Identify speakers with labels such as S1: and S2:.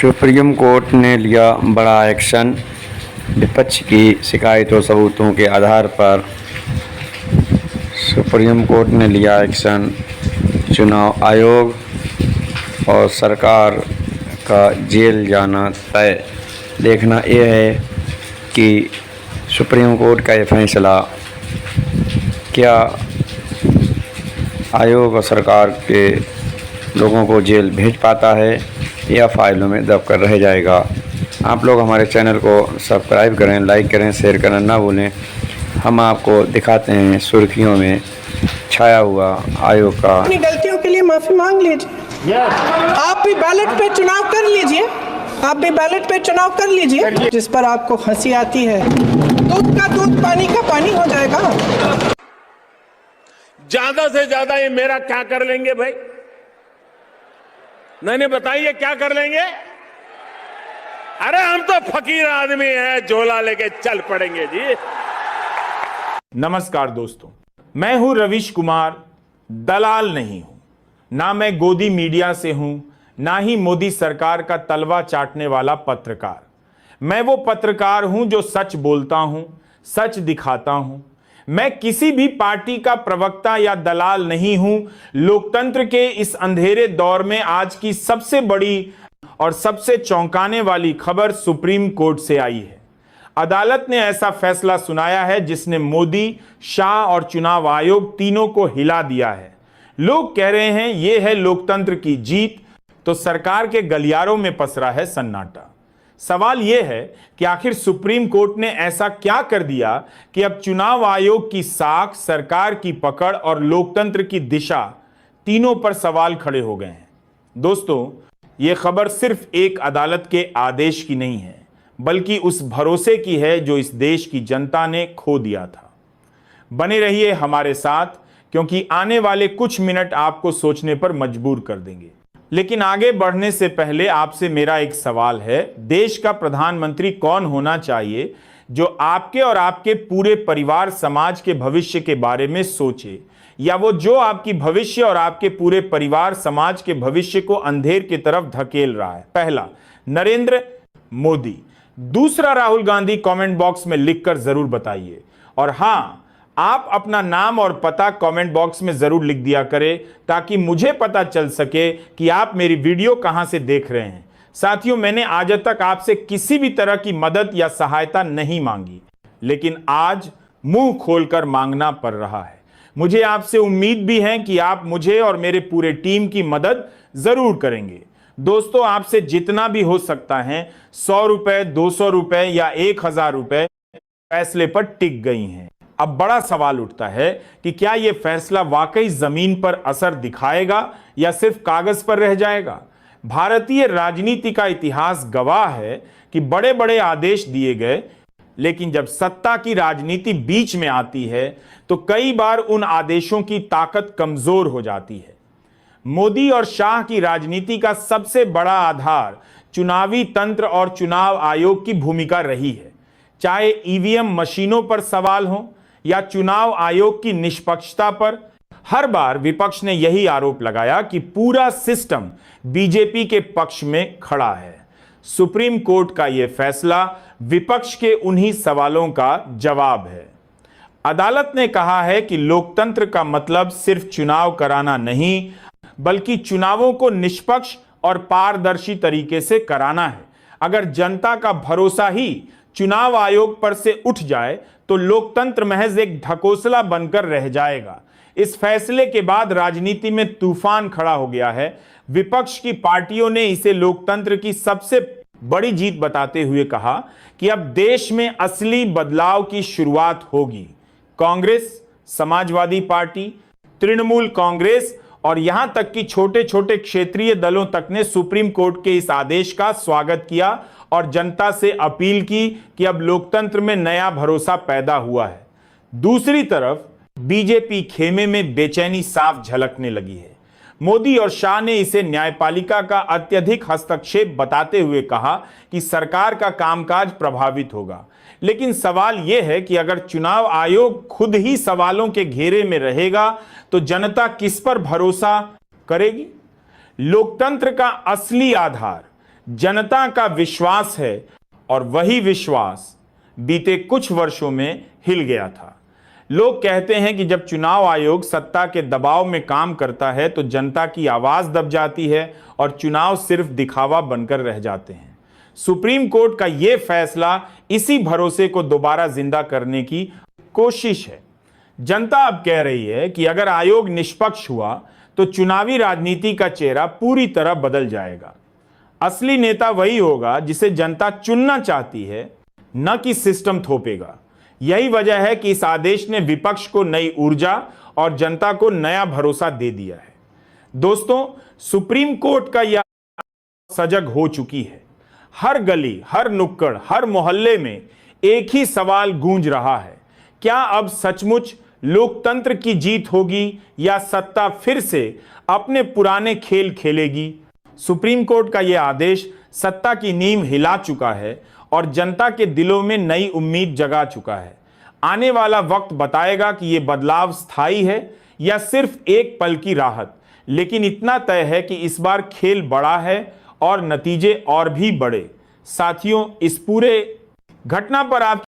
S1: Supreme court ने लिया बड़ा एक्शन। विपक्ष की शिकायत और सबूतों के आधार पर सुप्रीम कोर्ट ने लिया एक्शन। चुनाव आयोग और सरकार का जेल जाना तय। देखना यह है कि सुप्रीम कोर्ट का ये फैसला क्या आयोग और सरकार के लोगों को जेल भेज पाता है या फाइलों में दब कर रह जाएगा। आप लोग हमारे चैनल को सब्सक्राइब करें, लाइक करें, शेयर करना ना भूलें। हम आपको दिखाते हैं सुर्खियों में छाया हुआ आयोग का।
S2: अपनी गलतियों के लिए माफी मांग लीजिए। आप भी बैलेट पे चुनाव कर लीजिए। आप भी बैलेट पे चुनाव कर लीजिए। जिस पर आपको हंसी आती है, दूध का दूध, पानी का पानी हो जाएगा।
S3: ज्यादा से ज्यादा ये मेरा क्या कर लेंगे भाई? नहीं बताइए क्या कर लेंगे? अरे हम तो फकीर आदमी हैं, झोला लेके चल पड़ेंगे जी।
S4: नमस्कार दोस्तों, मैं हूं रवीश कुमार। दलाल नहीं हूं, ना मैं गोदी मीडिया से हूं, ना ही मोदी सरकार का तलवा चाटने वाला पत्रकार। मैं वो पत्रकार हूं जो सच बोलता हूं, सच दिखाता हूं। मैं किसी भी पार्टी का प्रवक्ता या दलाल नहीं हूं। लोकतंत्र के इस अंधेरे दौर में आज की सबसे बड़ी और सबसे चौंकाने वाली खबर सुप्रीम कोर्ट से आई है। अदालत ने ऐसा फैसला सुनाया है जिसने मोदी, शाह और चुनाव आयोग तीनों को हिला दिया है। लोग कह रहे हैं यह है लोकतंत्र की जीत, तो सरकार के गलियारों में पसरा है सन्नाटा। सवाल यह है कि आखिर सुप्रीम कोर्ट ने ऐसा क्या कर दिया कि अब चुनाव आयोग की साख, सरकार की पकड़ और लोकतंत्र की दिशा तीनों पर सवाल खड़े हो गए हैं। दोस्तों, यह खबर सिर्फ एक अदालत के आदेश की नहीं है, बल्कि उस भरोसे की है जो इस देश की जनता ने खो दिया था। बने रहिए हमारे साथ, क्योंकि आने वाले कुछ मिनट आपको सोचने पर मजबूर कर देंगे। लेकिन आगे बढ़ने से पहले आपसे मेरा एक सवाल है। देश का प्रधानमंत्री कौन होना चाहिए जो आपके और आपके पूरे परिवार समाज के भविष्य के बारे में सोचे, या वो जो आपकी भविष्य और आपके पूरे परिवार समाज के भविष्य को अंधेर की तरफ धकेल रहा है? पहला, नरेंद्र मोदी। दूसरा, राहुल गांधी। कमेंट बॉक्स में लिखकर जरूर बताइए। और हां, आप अपना नाम और पता कमेंट बॉक्स में जरूर लिख दिया करें, ताकि मुझे पता चल सके कि आप मेरी वीडियो कहां से देख रहे हैं। साथियों, मैंने आज तक आपसे किसी भी तरह की मदद या सहायता नहीं मांगी, लेकिन आज मुंह खोलकर मांगना पड़ रहा है। मुझे आपसे उम्मीद भी है कि आप मुझे और मेरे पूरे टीम की मदद जरूर करेंगे। दोस्तों, आपसे जितना भी हो सकता है, 100 रुपए, 200 रुपए या 1000 रुपए फैसले पर टिक गई हैं। अब बड़ा सवाल उठता है कि क्या यह फैसला वाकई जमीन पर असर दिखाएगा या सिर्फ कागज पर रह जाएगा? भारतीय राजनीति का इतिहास गवाह है कि बड़े बड़े आदेश दिए गए, लेकिन जब सत्ता की राजनीति बीच में आती है तो कई बार उन आदेशों की ताकत कमजोर हो जाती है। मोदी और शाह की राजनीति का सबसे बड़ा आधार चुनावी तंत्र और चुनाव आयोग की भूमिका रही है। चाहे ईवीएम मशीनों पर सवाल हो या चुनाव आयोग की निष्पक्षता पर, हर बार विपक्ष ने यही आरोप लगाया कि पूरा सिस्टम बीजेपी के पक्ष में खड़ा है। सुप्रीम कोर्ट का यह फैसला विपक्ष के उन्हीं सवालों का जवाब है। अदालत ने कहा है कि लोकतंत्र का मतलब सिर्फ चुनाव कराना नहीं, बल्कि चुनावों को निष्पक्ष और पारदर्शी तरीके से कराना है। अगर जनता का भरोसा ही चुनाव आयोग पर से उठ जाए तो लोकतंत्र महज एक ढकोसला बनकर रह जाएगा। इस फैसले के बाद राजनीति में तूफान खड़ा हो गया है। विपक्ष की पार्टियों ने इसे लोकतंत्र की सबसे बड़ी जीत बताते हुए कहा कि अब देश में असली बदलाव की शुरुआत होगी। कांग्रेस, समाजवादी पार्टी, तृणमूल कांग्रेस और यहां तक कि छोटे छोटे क्षेत्रीय दलों तक ने सुप्रीम कोर्ट के इस आदेश का स्वागत किया और जनता से अपील की कि अब लोकतंत्र में नया भरोसा पैदा हुआ है। दूसरी तरफ बीजेपी खेमे में बेचैनी साफ झलकने लगी है। मोदी और शाह ने इसे न्यायपालिका का अत्यधिक हस्तक्षेप बताते हुए कहा कि सरकार का कामकाज प्रभावित होगा। लेकिन सवाल यह है कि अगर चुनाव आयोग खुद ही सवालों के घेरे में रहेगा तो जनता किस पर भरोसा करेगी? लोकतंत्र का असली आधार जनता का विश्वास है और वही विश्वास बीते कुछ वर्षों में हिल गया था। लोग कहते हैं कि जब चुनाव आयोग सत्ता के दबाव में काम करता है तो जनता की आवाज दब जाती है और चुनाव सिर्फ दिखावा बनकर रह जाते हैं। सुप्रीम कोर्ट का यह फैसला इसी भरोसे को दोबारा जिंदा करने की कोशिश है। जनता अब कह रही है कि अगर आयोग निष्पक्ष हुआ तो चुनावी राजनीति का चेहरा पूरी तरह बदल जाएगा। असली नेता वही होगा जिसे जनता चुनना चाहती है, न कि सिस्टम थोपेगा। यही वजह है कि इस आदेश ने विपक्ष को नई ऊर्जा और जनता को नया भरोसा दे दिया है। दोस्तों, सुप्रीम कोर्ट का यह सजग हो चुकी है। हर गली, हर नुक्कड़, हर मोहल्ले में एक ही सवाल गूंज रहा है, क्या अब सचमुच लोकतंत्र की जीत होगी या सत्ता फिर से अपने पुराने खेल खेलेगी? सुप्रीम कोर्ट का यह आदेश सत्ता की नींव हिला चुका है और जनता के दिलों में नई उम्मीद जगा चुका है। आने वाला वक्त बताएगा कि यह बदलाव स्थायी है या सिर्फ एक पल की राहत, लेकिन इतना तय है कि इस बार खेल बड़ा है और नतीजे और भी बड़े। साथियों, इस पूरे घटना पर आप